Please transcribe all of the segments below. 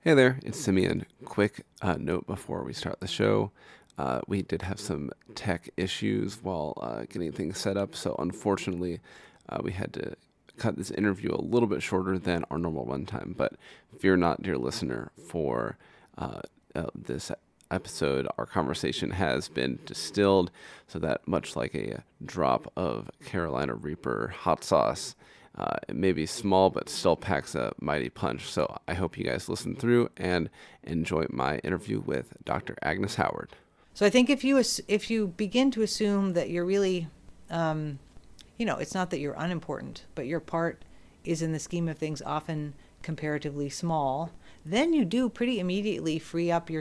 Hey there, it's Simeon. Quick note before we start the show. We did have some tech issues while getting things set up, so unfortunately, we had to cut this interview a little bit shorter than our normal runtime. But fear not, dear listener, for this episode, our conversation has been distilled so that much like a drop of Carolina Reaper hot sauce, it may be small, but still packs a mighty punch. So I hope you guys listen through and enjoy my interview with Dr. Agnes Howard. So I think if you begin to assume that you're really, it's not that you're unimportant, but your part is in the scheme of things often comparatively small, then you do pretty immediately free up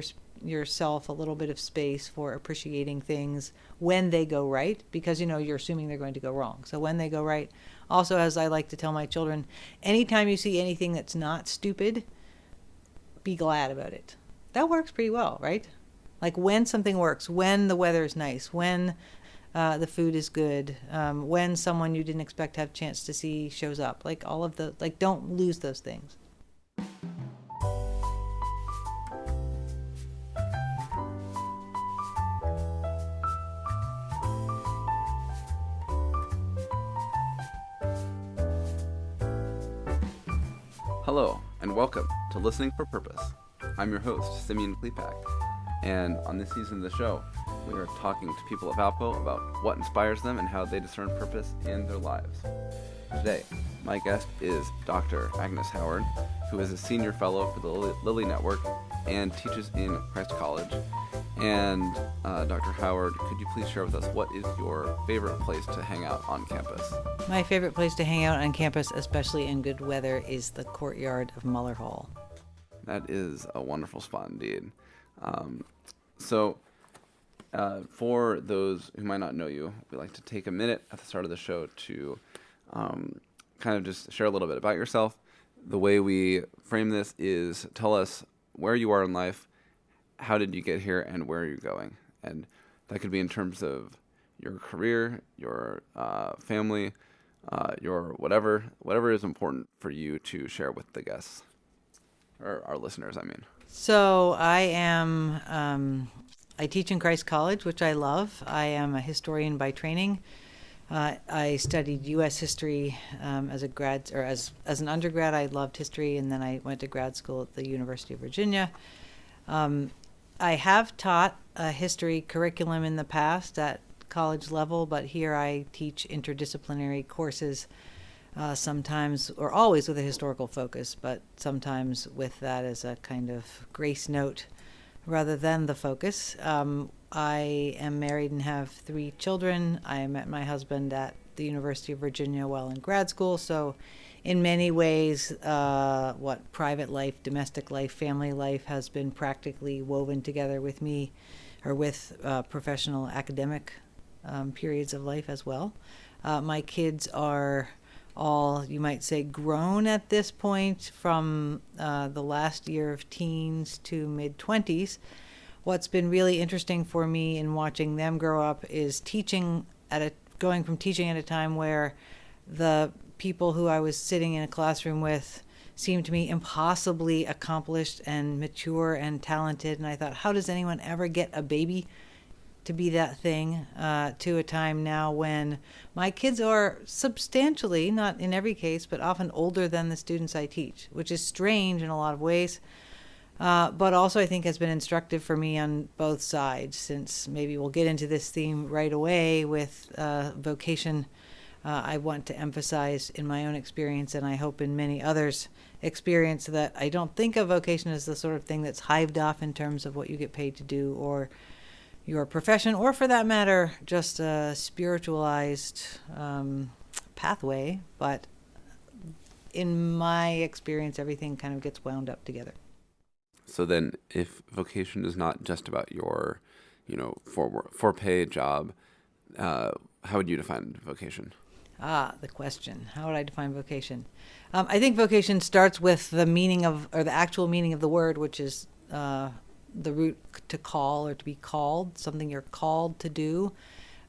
yourself a little bit of space for appreciating things when they go right, because you're assuming they're going to go wrong. So when they go right, also, as I like to tell my children, anytime you see anything that's not stupid, be glad about it. That works pretty well, right? Like when something works, when the weather is nice, when the food is good, when someone you didn't expect to have a chance to see shows up, like all of the, like, don't lose those things. Hello, and welcome to Listening for Purpose. I'm your host, Simeon Klepak, and on this season of the show, we are talking to people of Valpo about what inspires them and how they discern purpose in their lives. Today, my guest is Dr. Agnes Howard, who is a senior fellow for the Lilly Network and teaches in Christ College. And Dr. Howard, could you please share with us what is your favorite place to hang out on campus? My favorite place to hang out on campus, especially in good weather, is the courtyard of Muller Hall. That is a wonderful spot indeed. So, for those who might not know you, we'd like to take a minute at the start of the show to kind of just share a little bit about yourself. The way we frame this is tell us where you are in life, how did you get here, and where are you going? And that could be in terms of your career, your family, your whatever is important for you to share with the guests, or our listeners, I mean. So I teach in Christ College, which I love. I am a historian by training. I studied U.S. history as an undergrad. I loved history, and then I went to grad school at the University of Virginia. I have taught a history curriculum in the past at college level, but here I teach interdisciplinary courses, sometimes or always with a historical focus, but sometimes with that as a kind of grace note rather than the focus. I am married and have 3 children. I met my husband at the University of Virginia while in grad school, so in many ways, what private life, domestic life, family life has been practically woven together with me, or with professional academic periods of life as well. My kids are all, you might say, grown at this point, from the last year of teens to mid-20s. What's been really interesting for me in watching them grow up is going from teaching at a time where the people who I was sitting in a classroom with seemed to me impossibly accomplished and mature and talented. And I thought, how does anyone ever get a baby to be that thing, to a time now when my kids are substantially, not in every case, but often older than the students I teach, which is strange in a lot of ways. But also I think has been instructive for me on both sides, since maybe we'll get into this theme right away with vocation. I want to emphasize in my own experience, and I hope in many others' experience, that I don't think of vocation as the sort of thing that's hived off in terms of what you get paid to do or your profession, or for that matter, just a spiritualized pathway. But in my experience, everything kind of gets wound up together. So then, if vocation is not just about your, for pay job, how would you define vocation? The question. How would I define vocation? I think vocation starts with the meaning of, or the actual meaning of the word, which is the root to call, or to be called, something you're called to do.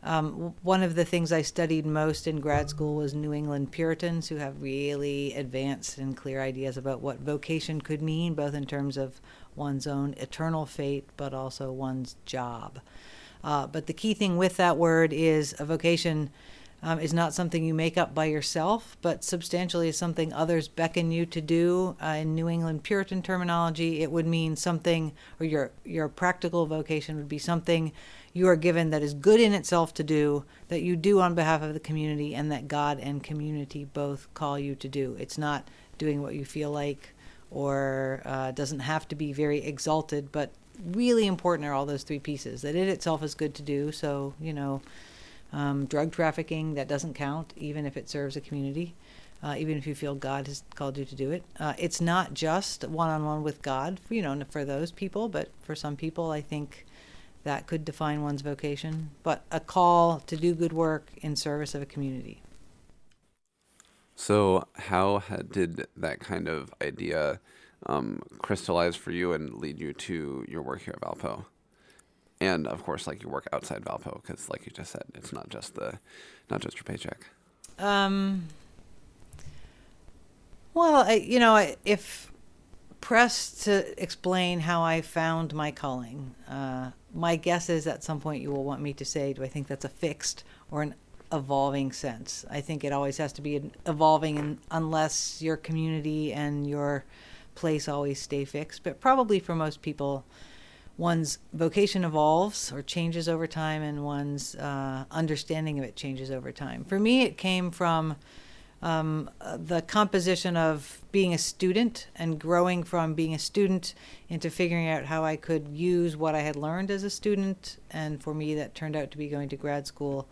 One of the things I studied most in grad school was New England Puritans, who have really advanced and clear ideas about what vocation could mean, both in terms of one's own eternal fate, but also one's job. But the key thing with that word is a vocation is not something you make up by yourself, but substantially is something others beckon you to do. In New England Puritan terminology, it would mean something, or your practical vocation would be something you are given that is good in itself to do, that you do on behalf of the community, and that God and community both call you to do. It's not doing what you feel like, or doesn't have to be very exalted, but really important are all those three pieces. That it itself is good to do, so, drug trafficking, that doesn't count, even if it serves a community, even if you feel God has called you to do it. It's not just one-on-one with God, for those people, but for some people, I think that could define one's vocation, but a call to do good work in service of a community. So did that kind of idea crystallize for you and lead you to your work here at Valpo? And of course, like your work outside Valpo, because like you just said, it's not just your paycheck. Well, if pressed to explain how I found my calling, my guess is at some point you will want me to say, do I think that's a fixed or an evolving sense? I think it always has to be evolving, unless your community and your place always stay fixed. But probably for most people, one's vocation evolves or changes over time, and one's understanding of it changes over time. For me, it came from the composition of being a student and growing from being a student into figuring out how I could use what I had learned as a student. And for me, that turned out to be going to grad school,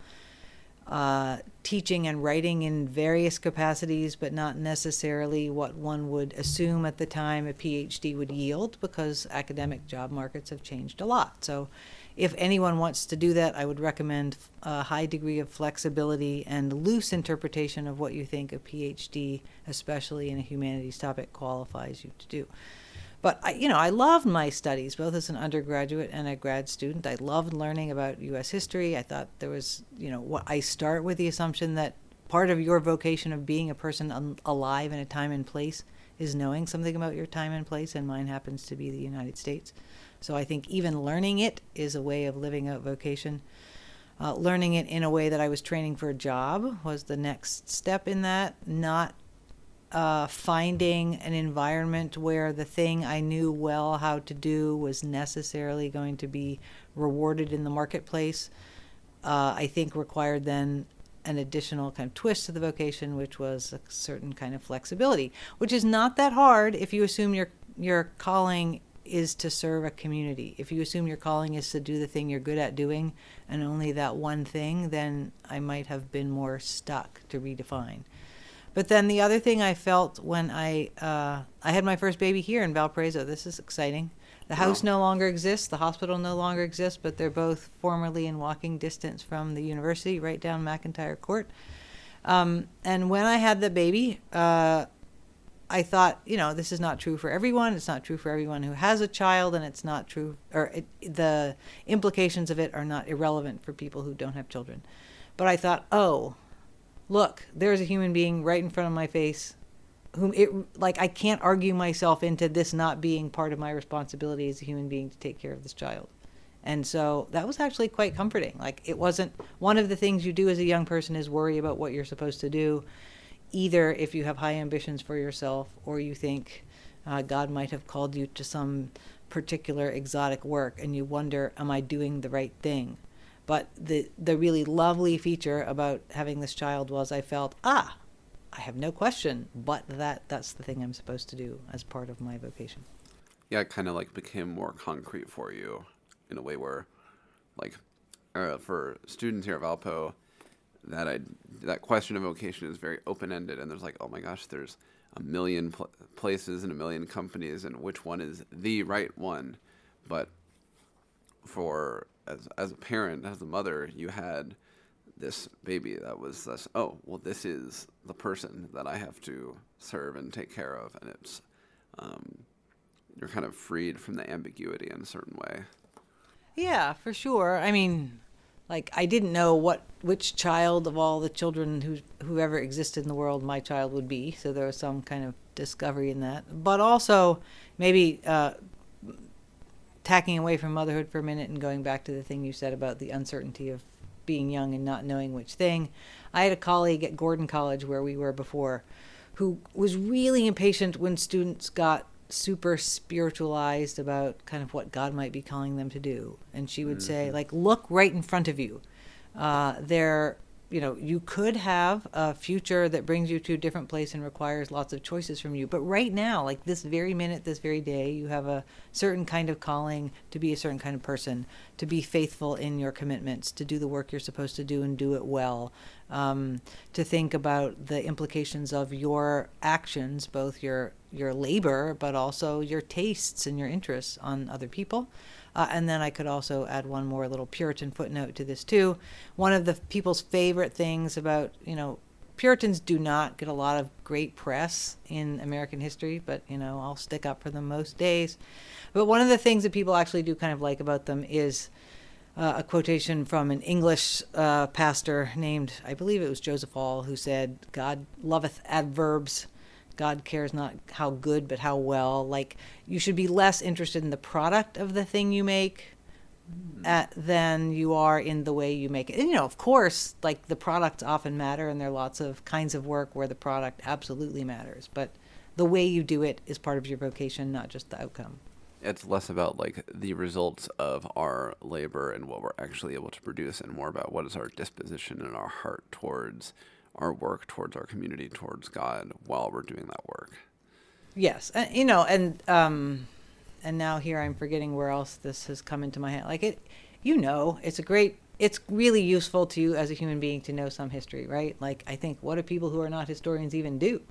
teaching and writing in various capacities, but not necessarily what one would assume at the time a PhD would yield, because academic job markets have changed a lot. So if anyone wants to do that, I would recommend a high degree of flexibility and loose interpretation of what you think a PhD, especially in a humanities topic, qualifies you to do. But I loved my studies, both as an undergraduate and a grad student. I loved learning about U.S. history. I thought there was, I start with the assumption that part of your vocation of being a person alive in a time and place is knowing something about your time and place, and mine happens to be the United States. So I think even learning it is a way of living out vocation. Learning it in a way that I was training for a job was the next step in that, not finding an environment where the thing I knew well how to do was necessarily going to be rewarded in the marketplace. I think required then an additional kind of twist to the vocation, which was a certain kind of flexibility, which is not that hard if you assume your calling is to serve a community. If you assume your calling is to do the thing you're good at doing and only that one thing, then I might have been more stuck to redefine. But then the other thing I felt when I had my first baby here in Valparaiso, this is exciting. The house no longer exists, the hospital no longer exists, but they're both formerly in walking distance from the university, right down McIntyre Court. And when I had the baby, I thought, this is not true for everyone. It's not true for everyone who has a child, and it's not true, the implications of it are not irrelevant for people who don't have children. But I thought, look, there's a human being right in front of my face I can't argue myself into this not being part of my responsibility as a human being to take care of this child. And so that was actually quite comforting. It wasn't one of the things you do as a young person is worry about what you're supposed to do, either if you have high ambitions for yourself or you think God might have called you to some particular exotic work and you wonder, am I doing the right thing? But the really lovely feature about having this child was I felt, I have no question but that's the thing I'm supposed to do as part of my vocation. Yeah, it kind of became more concrete for you in a way where, for students here at Valpo, that question of vocation is very open-ended, and there's oh my gosh, there's a million places and a million companies, and which one is the right one? But as a parent, as a mother, you had this baby that was this, this is the person that I have to serve and take care of, and it's you're kind of freed from the ambiguity in a certain way. Yeah, for sure. I mean, like I didn't know which child of all the children who ever existed in the world my child would be. So there was some kind of discovery in that. But also maybe tacking away from motherhood for a minute and going back to the thing you said about the uncertainty of being young and not knowing which thing. I had a colleague at Gordon College, where we were before, who was really impatient when students got super spiritualized about kind of what God might be calling them to do. And she would say, like, look right in front of you. You could have a future that brings you to a different place and requires lots of choices from you. But right now, like this very minute, this very day, you have a certain kind of calling to be a certain kind of person, to be faithful in your commitments, to do the work you're supposed to do and do it well, to think about the implications of your actions, both your labor, but also your tastes and your interests on other people. And then I could also add one more little Puritan footnote to this too. One of the people's favorite things about, Puritans do not get a lot of great press in American history, but, I'll stick up for them most days. But one of the things that people actually do kind of like about them is a quotation from an English pastor named, I believe it was Joseph Hall, who said, God loveth adverbs. God cares not how good, but how well. Like, you should be less interested in the product of the thing you make than you are in the way you make it. And, of course, like the products often matter, and there are lots of kinds of work where the product absolutely matters. But the way you do it is part of your vocation, not just the outcome. It's less about like the results of our labor and what we're actually able to produce, and more about what is our disposition and our heart towards our work, towards our community, towards God while we're doing that work. Yes. And now here I'm forgetting where else this has come into my head. Like it's really useful to you as a human being to know some history, right? Like, I think, what do people who are not historians even do?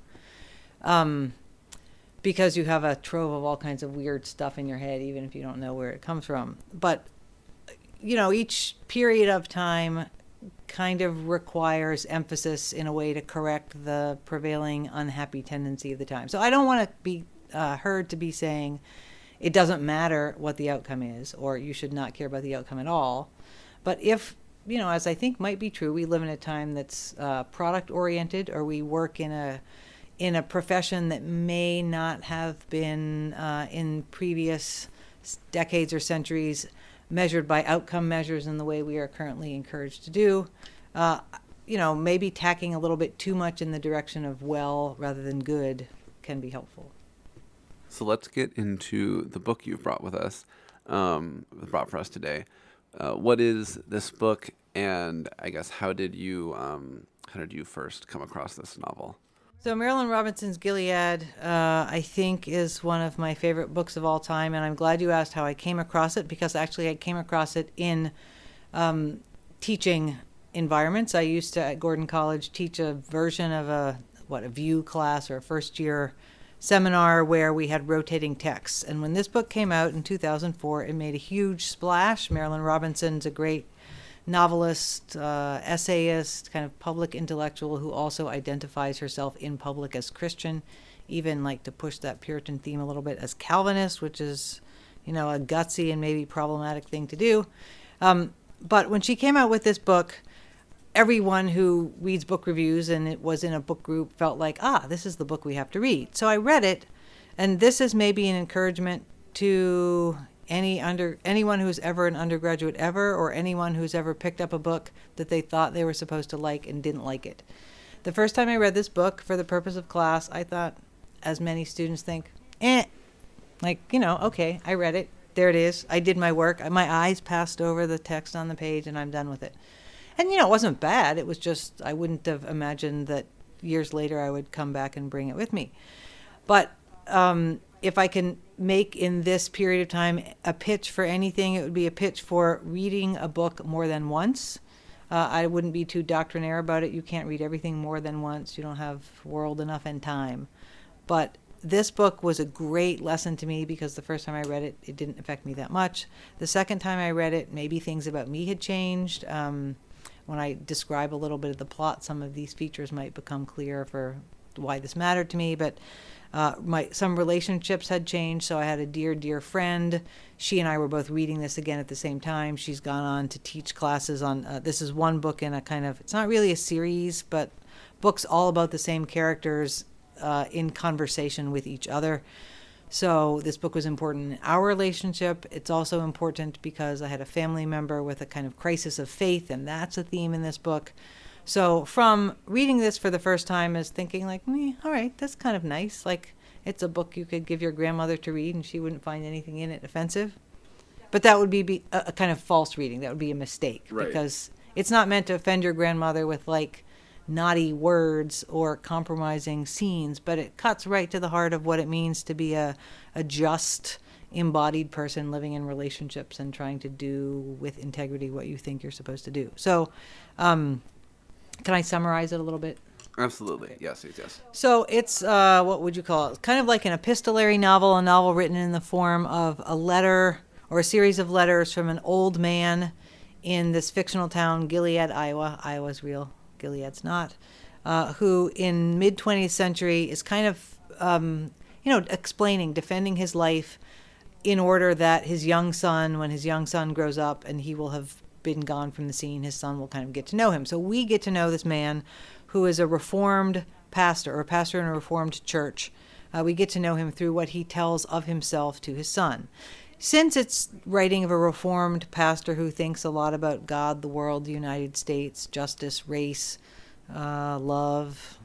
Because you have a trove of all kinds of weird stuff in your head, even if you don't know where it comes from. But, each period of time kind of requires emphasis in a way to correct the prevailing unhappy tendency of the time. So I don't want to be heard to be saying it doesn't matter what the outcome is, or you should not care about the outcome at all. But if, as I think might be true, we live in a time that's product oriented, or we work in a profession that may not have been in previous decades or centuries measured by outcome measures in the way we are currently encouraged to do, maybe tacking a little bit too much in the direction of well rather than good can be helpful. So let's get into the book you've brought with us, brought for us today. What is this book, and I guess how did you first come across this novel? So Marilynne Robinson's Gilead, I think, is one of my favorite books of all time, and I'm glad you asked how I came across it, because actually I came across it in teaching environments. I used to, at Gordon College, teach a version of a VIEW class or a first-year seminar where we had rotating texts. And when this book came out in 2004, it made a huge splash. Marilynne Robinson's a great novelist, essayist, kind of public intellectual who also identifies herself in public as Christian, even like to push that Puritan theme a little bit as Calvinist, which is, a gutsy and maybe problematic thing to do. But when she came out with this book, everyone who reads book reviews and it was in a book group felt like, this is the book we have to read. So I read it, and this is maybe an encouragement to anyone who's ever an undergraduate ever, or anyone who's ever picked up a book that they thought they were supposed to like and didn't like it. The first time I read this book for the purpose of class, I thought, as many students think, okay, I read it. There it is. I did my work. My eyes passed over the text on the page and I'm done with it. And, it wasn't bad. It was just, I wouldn't have imagined that years later I would come back and bring it with me. But if I can make in this period of time a pitch for anything, it would be a pitch for reading a book more than once. I wouldn't be too doctrinaire about it. You can't read everything more than once. You don't have world enough and time. But this book was a great lesson to me, because the first time I read it, it didn't affect me that much. The second time I read it, maybe things about me had changed. When I describe a little bit of the plot, some of these features might become clear for just why this mattered to me, but some relationships had changed. So I had a dear friend. She and I were both reading this again at the same time. She's gone on to teach classes on, this is one book in a kind of, it's not really a series, but books all about the same characters in conversation with each other. So this book was important in our relationship. It's also important because I had a family member with a kind of crisis of faith, and that's a theme in this book. So from reading this for the first time is thinking like, all right, that's kind of nice. Like, it's a book you could give your grandmother to read and she wouldn't find anything in it offensive. But that would be a kind of false reading. That would be a mistake. Right. Because it's not meant to offend your grandmother with like naughty words or compromising scenes, but it cuts right to the heart of what it means to be a just, embodied person living in relationships and trying to do with integrity what you think you're supposed to do. So can I summarize it a little bit? Absolutely. Yes. So it's, what would you call it? Kind of like an epistolary novel, a novel written in the form of a letter or a series of letters from an old man in this fictional town, Gilead, Iowa. Iowa's real, Gilead's not. Who in mid-20th century is kind of, explaining, defending his life in order that his young son, when his young son grows up and he will have been gone from the scene, his son will kind of get to know him. So we get to know this man who is a reformed pastor, or a pastor in a reformed church. We get to know him through what he tells of himself to his son. Since it's writing of a reformed pastor who thinks a lot about God, the world, the United States, justice, race, love,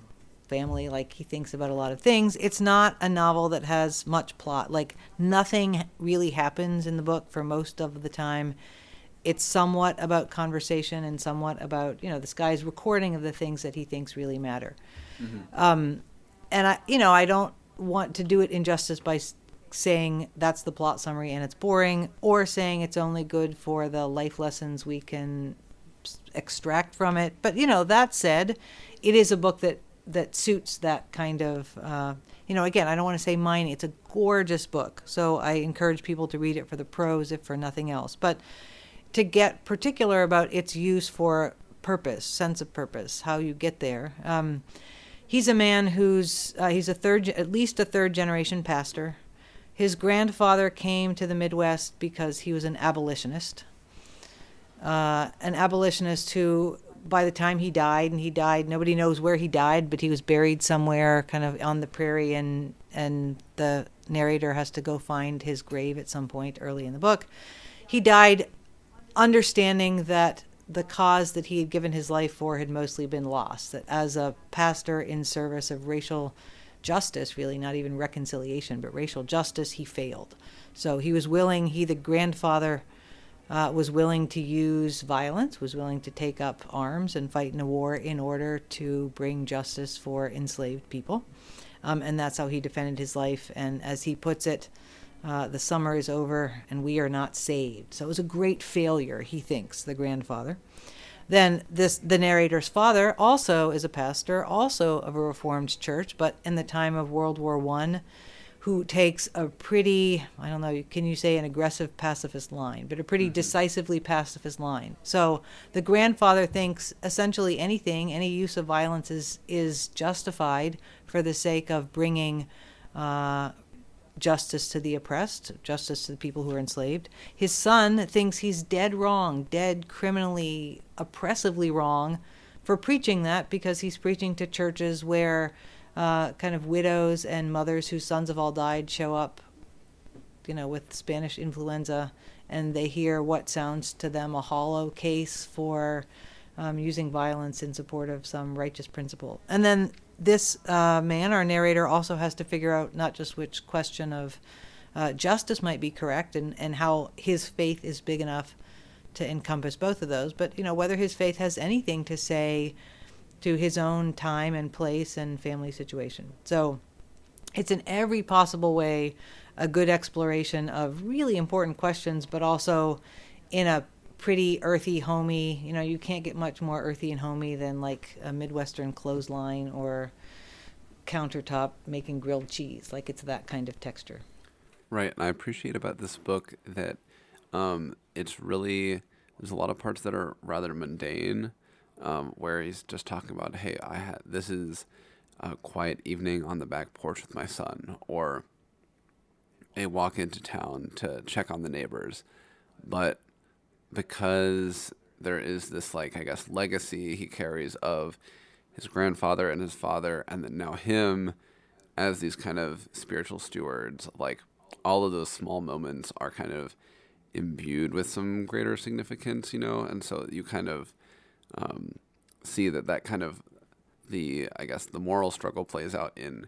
family, like he thinks about a lot of things, it's not a novel that has much plot. Like nothing really happens in the book for most of the time. It's somewhat about conversation and somewhat about, this guy's recording of the things that he thinks really matter. Mm-hmm. And I don't want to do it injustice by saying that's the plot summary and it's boring, or saying it's only good for the life lessons we can extract from it. But, that said, it is a book that suits that kind of, again, I don't want to say mine. It's a gorgeous book. So I encourage people to read it for the prose, if for nothing else. But to get particular about its use for purpose, sense of purpose, how you get there. He's a man who's, he's at least a third generation pastor. His grandfather came to the Midwest because he was an abolitionist who, by the time he died, nobody knows where he died, but he was buried somewhere kind of on the prairie, and the narrator has to go find his grave at some point early in the book. He died understanding that the cause that he had given his life for had mostly been lost, that as a pastor in service of racial justice, really not even reconciliation, but racial justice, he failed. So the grandfather was willing to use violence, was willing to take up arms and fight in a war in order to bring justice for enslaved people. And that's how he defended his life. And as he puts it, the summer is over and we are not saved. So it was a great failure, he thinks, the grandfather. Then the narrator's father also is a pastor, also of a Reformed church, but in the time of World War I, who takes a pretty, I don't know, can you say an aggressive pacifist line, but a pretty decisively pacifist line. So the grandfather thinks essentially any use of violence is justified for the sake of bringing justice to the oppressed, justice to the people who are enslaved. His son thinks he's dead wrong, dead criminally, oppressively wrong for preaching that, because he's preaching to churches where kind of widows and mothers whose sons have all died show up, with Spanish influenza, and they hear what sounds to them a hollow case for using violence in support of some righteous principle. And then this man, our narrator, also has to figure out not just which question of justice might be correct and how his faith is big enough to encompass both of those, but whether his faith has anything to say to his own time and place and family situation. So it's in every possible way a good exploration of really important questions, but also in a pretty earthy, homey, you can't get much more earthy and homey than like a Midwestern clothesline or countertop making grilled cheese. Like it's that kind of texture. Right. And I appreciate about this book that it's really, there's a lot of parts that are rather mundane, where he's just talking about, hey, this is a quiet evening on the back porch with my son, or a walk into town to check on the neighbors. But because there is this, like, I guess, legacy he carries of his grandfather and his father, and then now him as these kind of spiritual stewards, like, all of those small moments are kind of imbued with some greater significance, and so you kind of see that kind of I guess, the moral struggle plays out in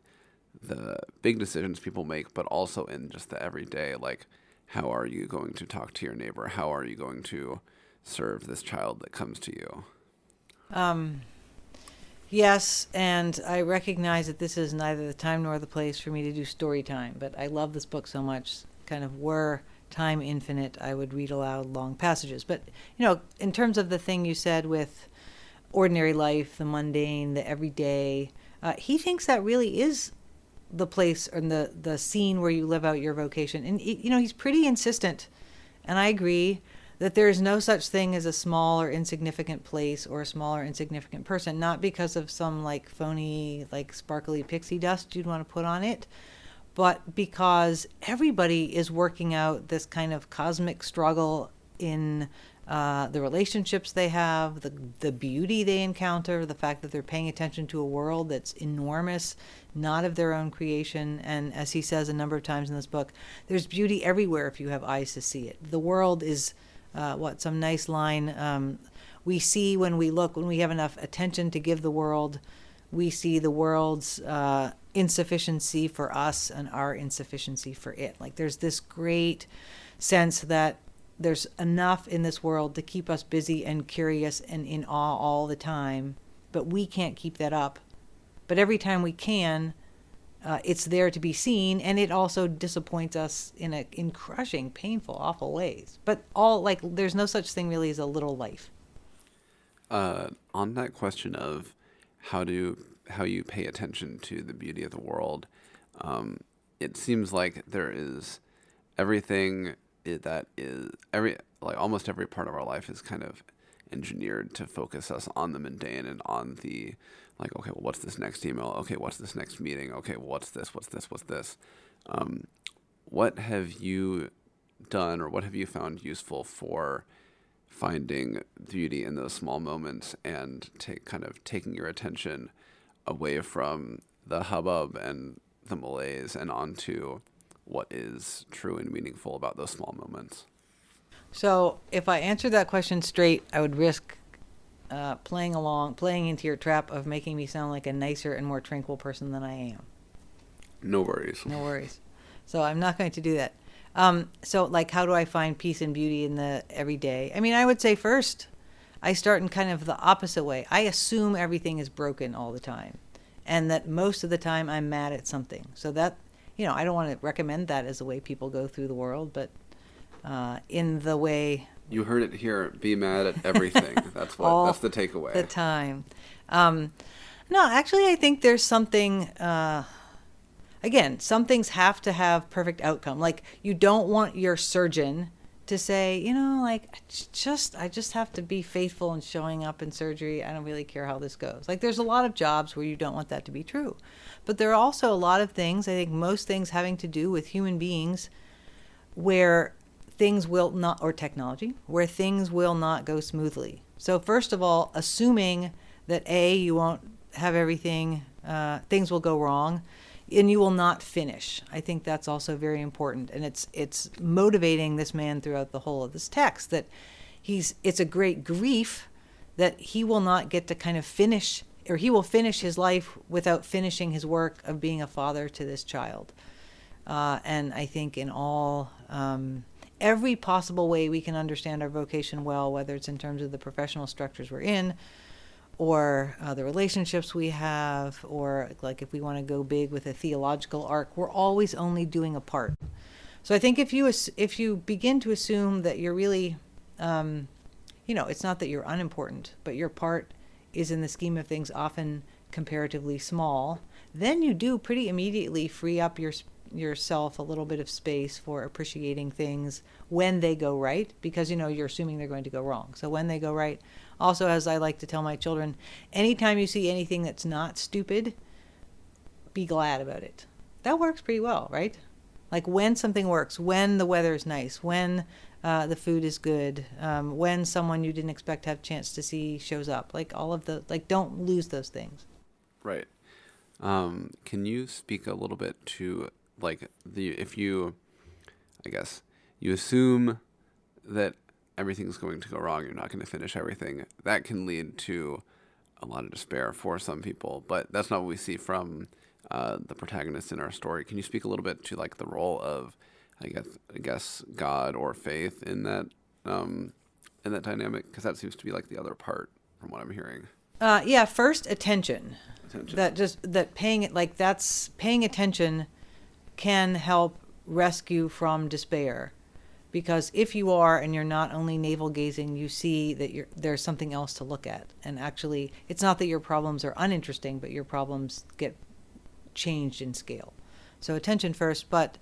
the big decisions people make, but also in just the everyday, like, how are you going to talk to your neighbor? How are you going to serve this child that comes to you? Yes, and I recognize that this is neither the time nor the place for me to do story time, but I love this book so much. Kind of were time infinite, I would read aloud long passages. But, in terms of the thing you said with ordinary life, the mundane, the everyday, he thinks that really is the place or the scene where you live out your vocation. And, he's pretty insistent, and I agree, that there is no such thing as a small or insignificant place or a small or insignificant person, not because of some, like, phony, like, sparkly pixie dust you'd want to put on it, but because everybody is working out this kind of cosmic struggle in the relationships they have, the beauty they encounter, the fact that they're paying attention to a world that's enormous, not of their own creation. And as he says a number of times in this book, there's beauty everywhere if you have eyes to see it. The world is, some nice line, we see when we look, when we have enough attention to give the world, we see the world's insufficiency for us and our insufficiency for it. Like, there's this great sense that there's enough in this world to keep us busy and curious and in awe all the time, but we can't keep that up. But every time we can, it's there to be seen, and it also disappoints us in crushing, painful, awful ways. But there's no such thing really as a little life. On that question of how you pay attention to the beauty of the world, it seems like there is everything that is almost every part of our life is kind of engineered to focus us on the mundane and on the, like, okay, well, what's this next email? Okay, what's this next meeting? Okay, well, what's this? What have you done, or what have you found useful for finding beauty in those small moments and taking your attention away from the hubbub and the malaise and onto what is true and meaningful about those small moments? So if I answered that question straight, I would risk playing into your trap of making me sound like a nicer and more tranquil person than I am. No worries. No worries. So I'm not going to do that. So, like, how do I find peace and beauty in the everyday? I mean, I would say first, I start in kind of the opposite way. I assume everything is broken all the time, and that most of the time I'm mad at something. So that, I don't want to recommend that as the way people go through the world, but in the way... You heard it here. Be mad at everything. That's the takeaway. The time. No, actually, I think there's something... Again, some things have to have perfect outcome. Like, you don't want your surgeon to say, I just have to be faithful in showing up in surgery. I don't really care how this goes. Like, there's a lot of jobs where you don't want that to be true. But there are also a lot of things, I think most things having to do with human beings, where things will not, or technology, where things will not go smoothly. So first of all, assuming that you won't have everything, things will go wrong, and you will not finish. I think that's also very important. And it's motivating this man throughout the whole of this text, that it's a great grief that he will not get to kind of finish, or he will finish his life without finishing his work of being a father to this child. And I think in all, every possible way we can understand our vocation well, whether it's in terms of the professional structures we're in, or the relationships we have, or like if we want to go big with a theological arc, we're always only doing a part. So I think if you begin to assume that you're really, it's not that you're unimportant, but your part is in the scheme of things often comparatively small, then you do pretty immediately free up yourself a little bit of space for appreciating things when they go right, because you're assuming they're going to go wrong. So when they go right, also, as I like to tell my children, anytime you see anything that's not stupid, be glad about it. That works pretty well, right? Like when something works, when the weather is nice, when the food is good, when someone you didn't expect to have a chance to see shows up, like all of the, like, don't lose those things. Right. Can you speak a little bit to, like, if you, I guess, you assume that everything's going to go wrong, you're not going to finish everything, that can lead to a lot of despair for some people, but that's not what we see from the protagonist in our story. Can you speak a little bit to, like, the role of, I guess God or faith in that dynamic? Because that seems to be like the other part from what I'm hearing. Yeah. First, attention. Paying attention can help rescue from despair, because if you are, and you're not only navel gazing, you see that there's something else to look at, and actually, it's not that your problems are uninteresting, but your problems get changed in scale. So attention first, but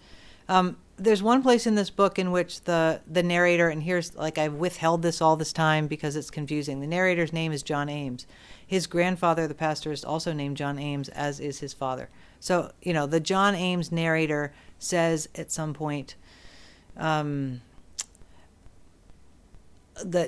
there's one place in this book in which the narrator, and here's, like, I've withheld this all this time because it's confusing. The narrator's name is John Ames. His grandfather, the pastor, is also named John Ames, as is his father. So, the John Ames narrator says at some point that,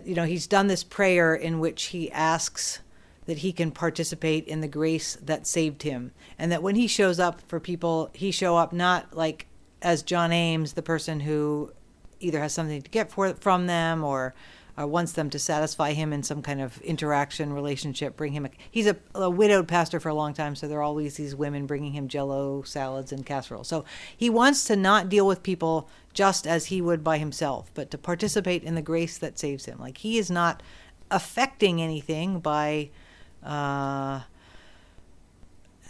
he's done this prayer in which he asks that he can participate in the grace that saved him. And that when he shows up for people, he show up not like as John Ames, the person who either has something to get from them or wants them to satisfy him in some kind of interaction relationship, bring him he's a widowed pastor for a long time, so there are always these women bringing him Jell-O salads and casserole. So he wants to not deal with people just as he would by himself, but to participate in the grace that saves him. Like, he is not affecting anything by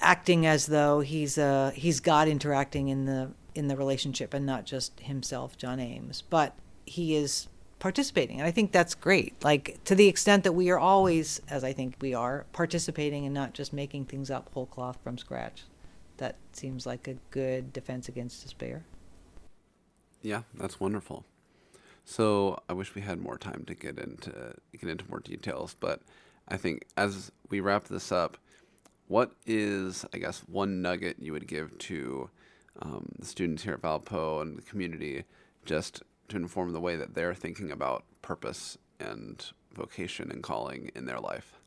acting as though he's God interacting in the relationship and not just himself, John Ames, but he is participating. And I think that's great. Like, to the extent that we are always, as I think we are, participating and not just making things up whole cloth from scratch. That seems like a good defense against despair. Yeah, that's wonderful. So I wish we had more time to get into more details, but I think as we wrap this up, what is, I guess, one nugget you would give to the students here at Valpo and the community, just to inform the way that they're thinking about purpose and vocation and calling in their life?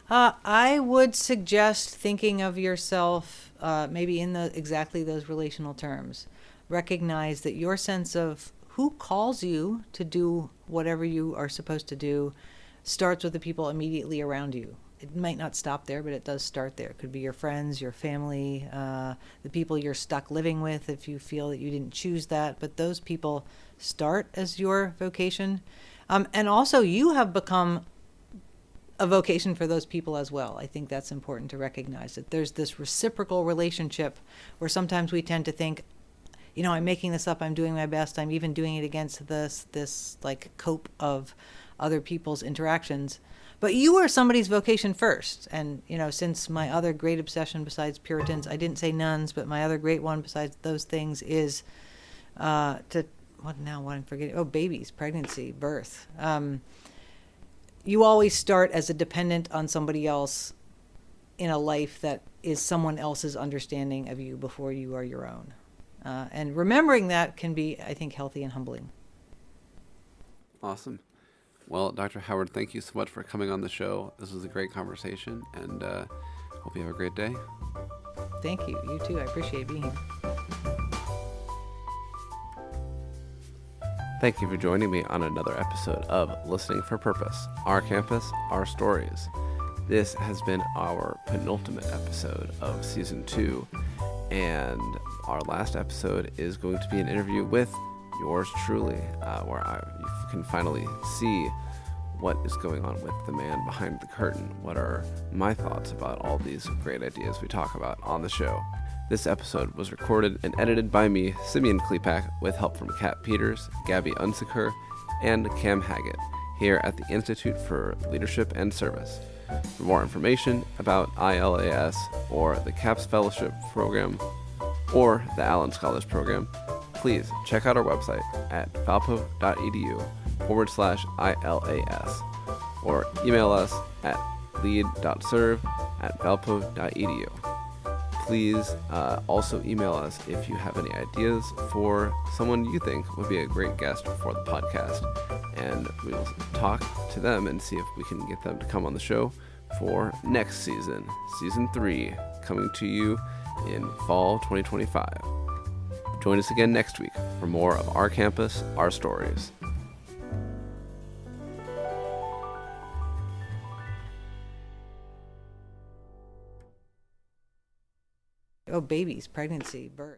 I would suggest thinking of yourself maybe in exactly those relational terms. Recognize that your sense of who calls you to do whatever you are supposed to do starts with the people immediately around you. It might not stop there, but it does start there. It could be your friends, your family, the people you're stuck living with if you feel that you didn't choose that. But those people start as your vocation. And also, you have become a vocation for those people as well. I think that's important to recognize, that there's this reciprocal relationship where sometimes we tend to think, I'm making this up, I'm doing my best, I'm even doing it against this like cope of other people's interactions. But you are somebody's vocation first. And, since my other great obsession besides Puritans, I didn't say nuns, but my other great one besides those things is what I'm forgetting? Oh, babies, pregnancy, birth. You always start as a dependent on somebody else in a life that is someone else's understanding of you before you are your own. And remembering that can be, I think, healthy and humbling. Awesome. Well, Dr. Howard, thank you so much for coming on the show. This was a great conversation, and hope you have a great day. Thank you. You too. I appreciate being here. Thank you for joining me on another episode of Listening for Purpose, Our Campus, Our Stories. This has been our penultimate episode of Season 2, and our last episode is going to be an interview with yours truly, where you can finally see what is going on with the man behind the curtain. What are my thoughts about all these great ideas we talk about on the show? This episode was recorded and edited by me, Simeon Klepak, with help from Kat Peters, Gabby Unseker, and Cam Haggett, here at the Institute for Leadership and Service. For more information about ILAS or the CAPS Fellowship Program or the Allen Scholars Program, please check out our website at valpo.edu/ILAS or email us at lead.serve@valpo.edu. Please also email us if you have any ideas for someone you think would be a great guest for the podcast. And we will talk to them and see if we can get them to come on the show for next season, season 3, coming to you in fall 2025. Join us again next week for more of Our Campus, Our Stories. Oh, babies, pregnancy, birth.